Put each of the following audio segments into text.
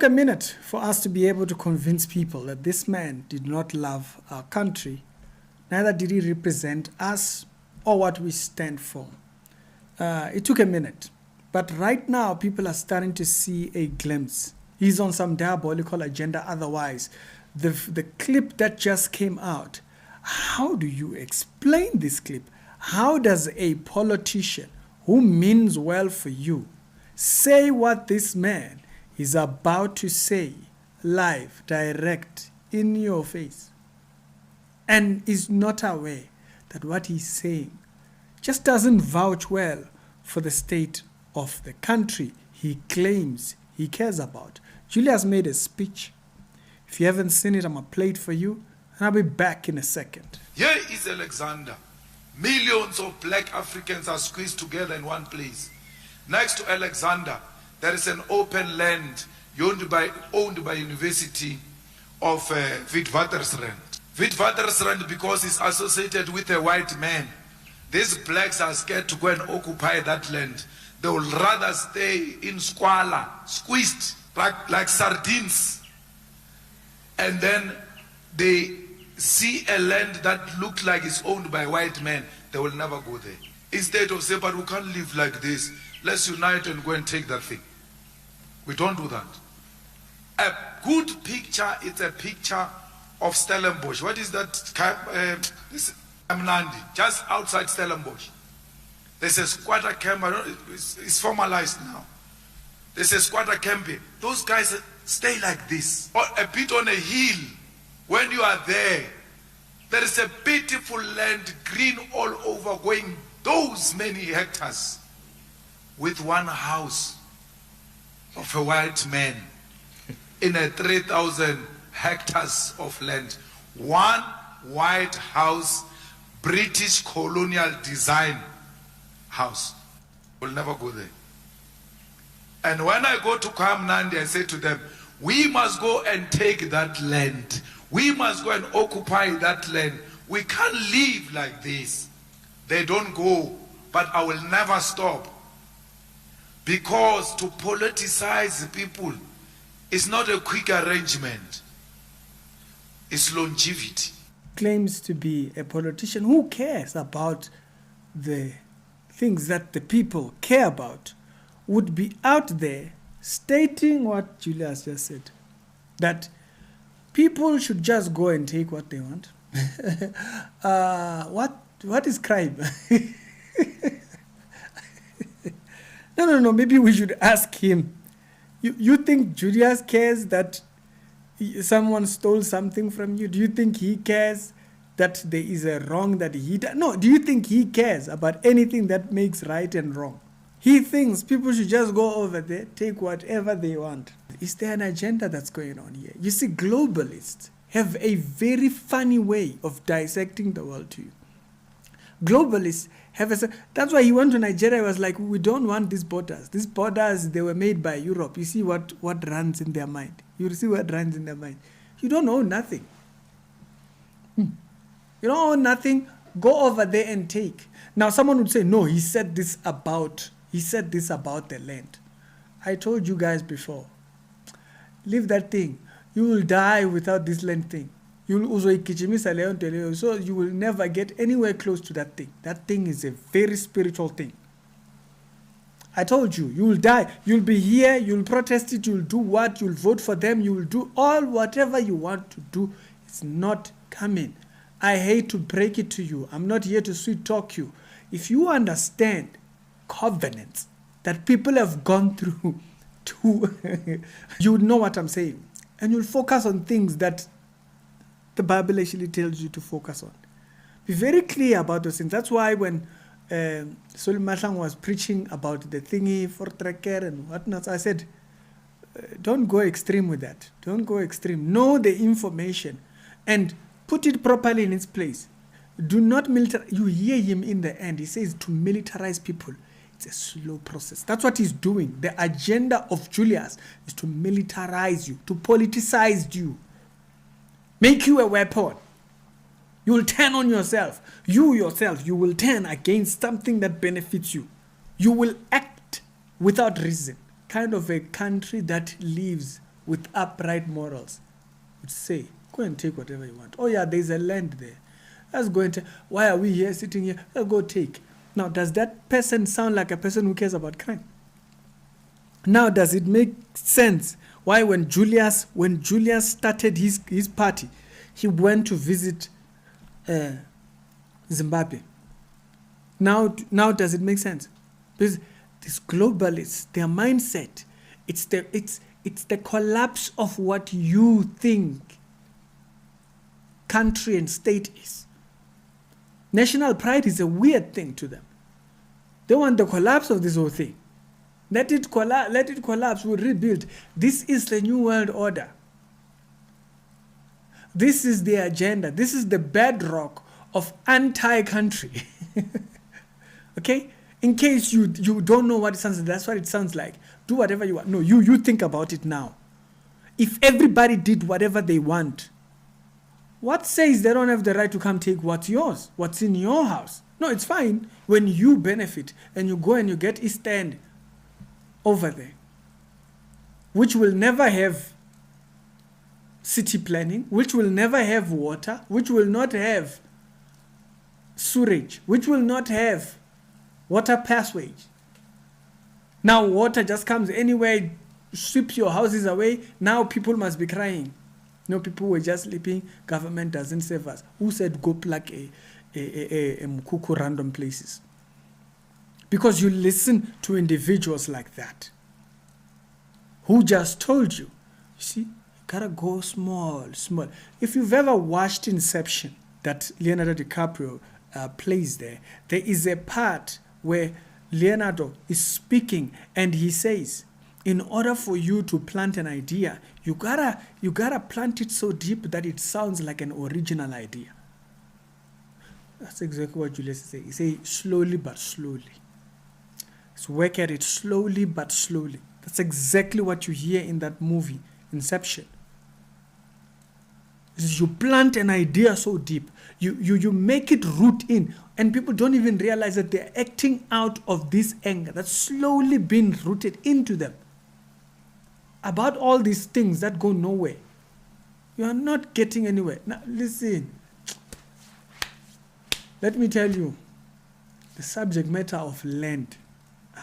A minute for us to be able to convince people that this man did not love our country, neither did he represent us or what we stand for. It took a minute, but right now people are starting to see a glimpse. He's on some diabolical agenda otherwise. The clip that just came out, how do you explain this clip? How does a politician who means well for you say what this man is about to say live, direct, in your face, and is not aware that what he's saying just doesn't vouch well for the state of the country he claims he cares about? Julius made a speech. If you haven't seen it, I'm going to play it for you, and I'll be back in a second. Here is Alexander. Millions of black Africans are squeezed together in one place. Next to Alexander, there is an open land owned by University of Witwatersrand. Witwatersrand, because it's associated with a white man. These blacks are scared to go and occupy that land. They would rather stay in squalor, squeezed like sardines. And then they see a land that looks like it's owned by white men. They will never go there. Instead of saying, but we can't live like this. Let's unite and go and take that thing. We don't do that. A good picture is a picture of Stellenbosch. What is that? This Mnandi, just outside Stellenbosch. There's a squatter camp. It's formalized now. There's a squatter camp. Those guys stay like this, or a bit on a hill. When you are there, there is a beautiful land, green all over, going those many hectares, with one house of a white man in a 3,000 hectares of land. One white house, British colonial design house. We'll never go there. And when I go to Kamnandi, I say to them, we must go and take that land. We must go and occupy that land. We can't live like this. They don't go, but I will never stop. Because to politicize people is not a quick arrangement. It's longevity. Claims to be a politician who cares about the things that the people care about, would be out there stating what Julius just said, that people should just go and take what they want. What is crime? No. Maybe we should ask him. You think Julius cares that someone stole something from you? Do you think he cares that there is a wrong that he does? No. Do you think he cares about anything that makes right and wrong? He thinks people should just go over there, take whatever they want. Is there an agenda that's going on here? You see, globalists have a very funny way of dissecting the world to you. Globalists have that's why he went to Nigeria. He was like, we don't want these borders. These borders, they were made by Europe. You see what runs in their mind. You see what runs in their mind. You don't own nothing. You don't own nothing. Go over there and take. Now, someone would say, no, he said this about the land. I told you guys before, leave that thing. You will die without this land thing. So you will never get anywhere close to that thing. That thing is a very spiritual thing. I told you, you will die. You'll be here, you'll protest it, you'll do what, you'll vote for them, you will do whatever you want to do. It's not coming. I hate to break it to you. I'm not here to sweet talk you. If you understand covenants that people have gone through, you would know what I'm saying. And you'll focus on things that the Bible actually tells you to focus on. Be very clear about those things. That's why when Solomon Mahlang was preaching about the thingy for tracker and whatnot, I said, don't go extreme with that. Don't go extreme. Know the information and put it properly in its place. Do not militarize. You hear him in the end. He says to militarize people. It's a slow process. That's what he's doing. The agenda of Julius is to militarize you, to politicize you, make you a weapon. You will turn on yourself. You yourself, you will turn against something that benefits you. You will act without reason. Kind of a country that lives with upright morals would say, go and take whatever you want. Oh yeah, there's a land there. Let's go and take. Why are we here sitting here? Let's go take. Now, does that person sound like a person who cares about crime? Now, does it make sense why when Julius started his party, he went to visit Zimbabwe? Now does it make sense? Because these globalists, their mindset, it's the collapse of what you think country and state is. National pride is a weird thing to them. They want the collapse of this whole thing. Let it collapse, we'll rebuild. This is the new world order. This is the agenda. This is the bedrock of anti-country. Okay? In case you don't know what it sounds like, that's what it sounds like. Do whatever you want. No, you think about it now. If everybody did whatever they want, what says they don't have the right to come take what's yours, what's in your house? No, it's fine when you benefit and you go and you get East End over there, which will never have city planning, which will never have water, which will not have sewage, which will not have water passage. Now water just comes anywhere, sweeps your houses away. Now people must be crying. No, people were just sleeping. Government doesn't save us. Who said go plug a mkuku random places? Because you listen to individuals like that who just told you. You see, you gotta go small. If you've ever watched Inception, that Leonardo DiCaprio plays there is a part where Leonardo is speaking and he says, in order for you to plant an idea, you gotta plant it so deep that it sounds like an original idea. That's exactly what Julius is saying. He says slowly but slowly. Let's work at it slowly but slowly. That's exactly what you hear in that movie, Inception. You plant an idea so deep, you make it root in, and people don't even realize that they're acting out of this anger that's slowly been rooted into them about all these things that go nowhere. You are not getting anywhere. Now listen, let me tell you, the subject matter of land,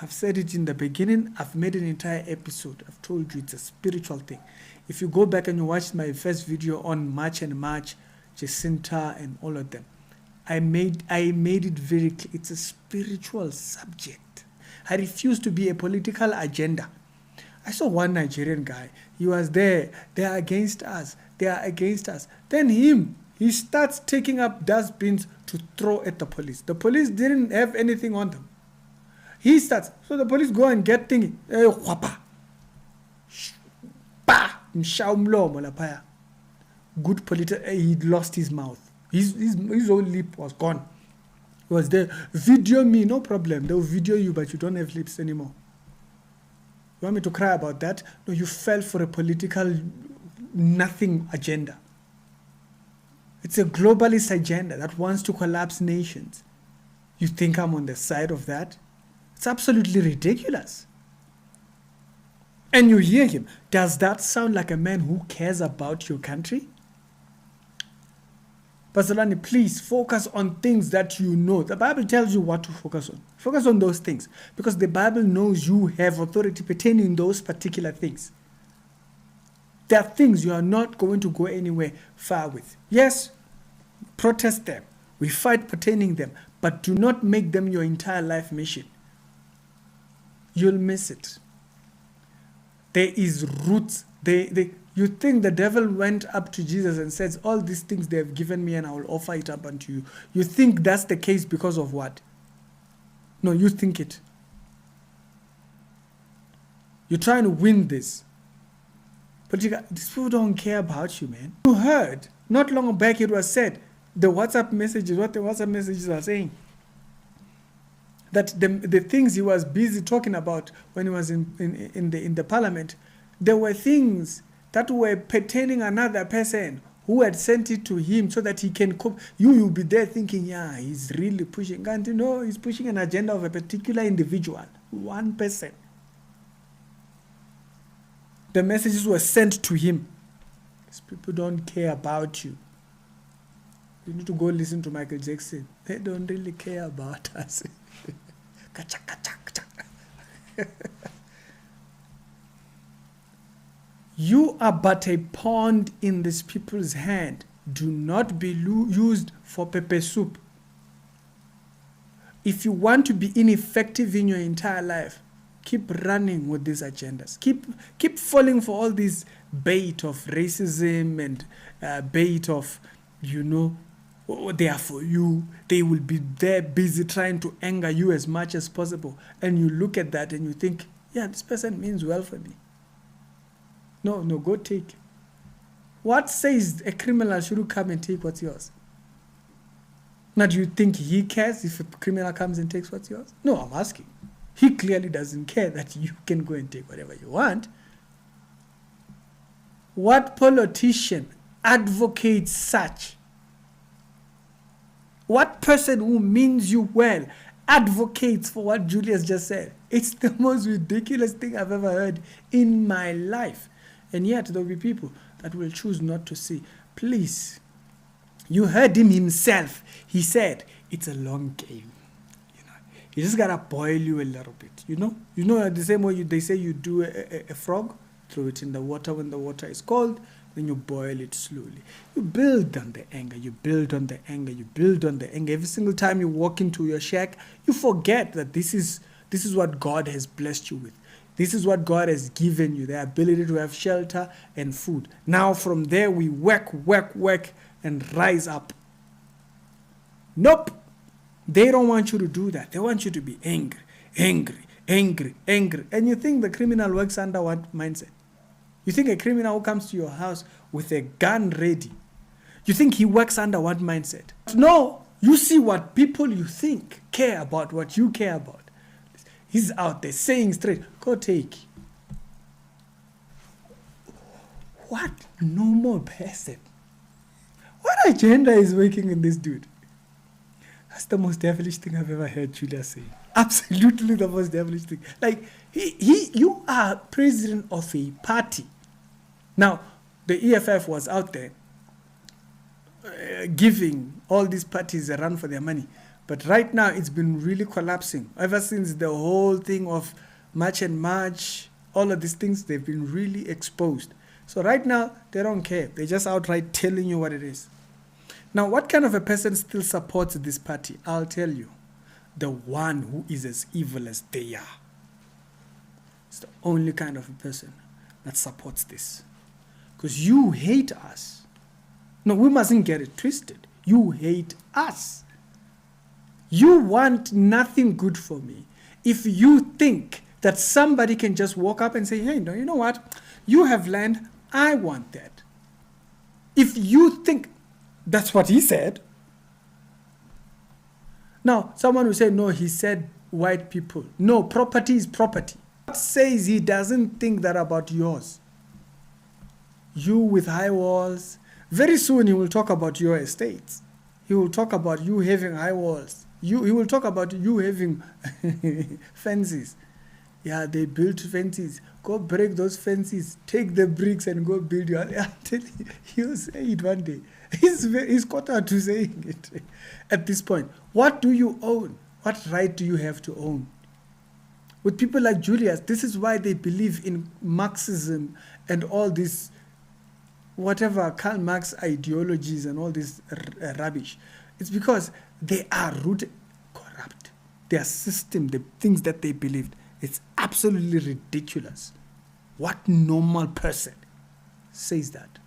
I've said it in the beginning, I've made an entire episode, I've told you it's a spiritual thing. If you go back and you watch my first video on March and March, Jacinta and all of them, I made it very clear. It's a spiritual subject. I refuse to be a political agenda. I saw one Nigerian guy. He was there. They are against us. They are against us. Then he starts taking up dustbins to throw at the police. The police didn't have anything on them. He starts. So the police go and get thingy. Good political. He lost his mouth. His whole lip was gone. He was there. Video me, no problem. They'll video you, but you don't have lips anymore. You want me to cry about that? No, you fell for a political nothing agenda. It's a globalist agenda that wants to collapse nations. You think I'm on the side of that? It's absolutely ridiculous. And you hear him. Does that sound like a man who cares about your country? Basilani, please focus on things that you know. The Bible tells you what to focus on. Focus on those things because the Bible knows you have authority pertaining those particular things. There are things you are not going to go anywhere far with. Yes, protest them. We fight pertaining them, but do not make them your entire life mission. You'll miss it. There is roots. You think the devil went up to Jesus and says, all these things they have given me and I will offer it up unto you. You think that's the case because of what? No, you think it. You're trying to win this. But these people don't care about you, man. You heard, not long back it was said, what the WhatsApp messages are saying. That the things he was busy talking about when he was in the parliament, there were things that were pertaining another person who had sent it to him so that he can cope. You'll be there thinking, yeah, he's really pushing. And you know, he's pushing an agenda of a particular individual, one person. the messages were sent to him. These people don't care about you. You need to go listen to Michael Jackson. They don't really care about us. You are but a pawn in these people's hand. Do not be used for pepper soup. If you want to be ineffective in your entire life, keep running with these agendas. Keep falling for all these bait of racism and bait of, they are for you. They will be there busy trying to anger you as much as possible. And you look at that and you think, yeah, this person means well for me. No, go take. What says a criminal should come and take what's yours? Now, do you think he cares if a criminal comes and takes what's yours? No, I'm asking. He clearly doesn't care that you can go and take whatever you want. What politician advocates such? What person who means you well advocates for what Julius just said? It's the most ridiculous thing I've ever heard in my life. And yet there will be people that will choose not to see. Please, you heard him himself. He said, it's a long game. You just got to boil you a little bit, the same way they say you do a frog, throw it in the water when the water is cold, then you boil it slowly. You build on the anger, you build on the anger, you build on the anger. Every single time you walk into your shack, you forget that this is what God has blessed you with. This is what God has given you, the ability to have shelter and food. Now from there we work, and rise up. Nope. They don't want you to do that. They want you to be angry. And you think the criminal works under what mindset? You think a criminal who comes to your house with a gun ready, you think he works under what mindset? No. You see what people you think care about what you care about. He's out there saying straight, go take. What normal person? What agenda is working in this dude? That's the most devilish thing I've ever heard Julius say. Absolutely the most devilish thing. Like, you are president of a party. Now, the EFF was out there giving all these parties a run for their money. But right now, it's been really collapsing. Ever since the whole thing of March and March, all of these things, they've been really exposed. So right now, they don't care. They're just outright telling you what it is. Now, what kind of a person still supports this party? I'll tell you. The one who is as evil as they are. It's the only kind of a person that supports this. Because you hate us. No, we mustn't get it twisted. You hate us. You want nothing good for me. If you think that somebody can just walk up and say, hey, no, you know what? You have land. I want that. If you think that's what he said. Now, someone will say, no, he said white people. No, property is property. God says he doesn't think that about yours. You with high walls. Very soon he will talk about your estates. He will talk about you having high walls. He will talk about you having fences. Yeah, they built fences. Go break those fences. Take the bricks and go build your... I'm telling you, he'll say it one day. He's caught out to saying it at this point. What do you own? What right do you have to own? With people like Julius, this is why they believe in Marxism and all this, whatever Karl Marx ideologies and all this rubbish. It's because they are rooted corrupt. Their system, the things that they believed, it's absolutely ridiculous. What normal person says that?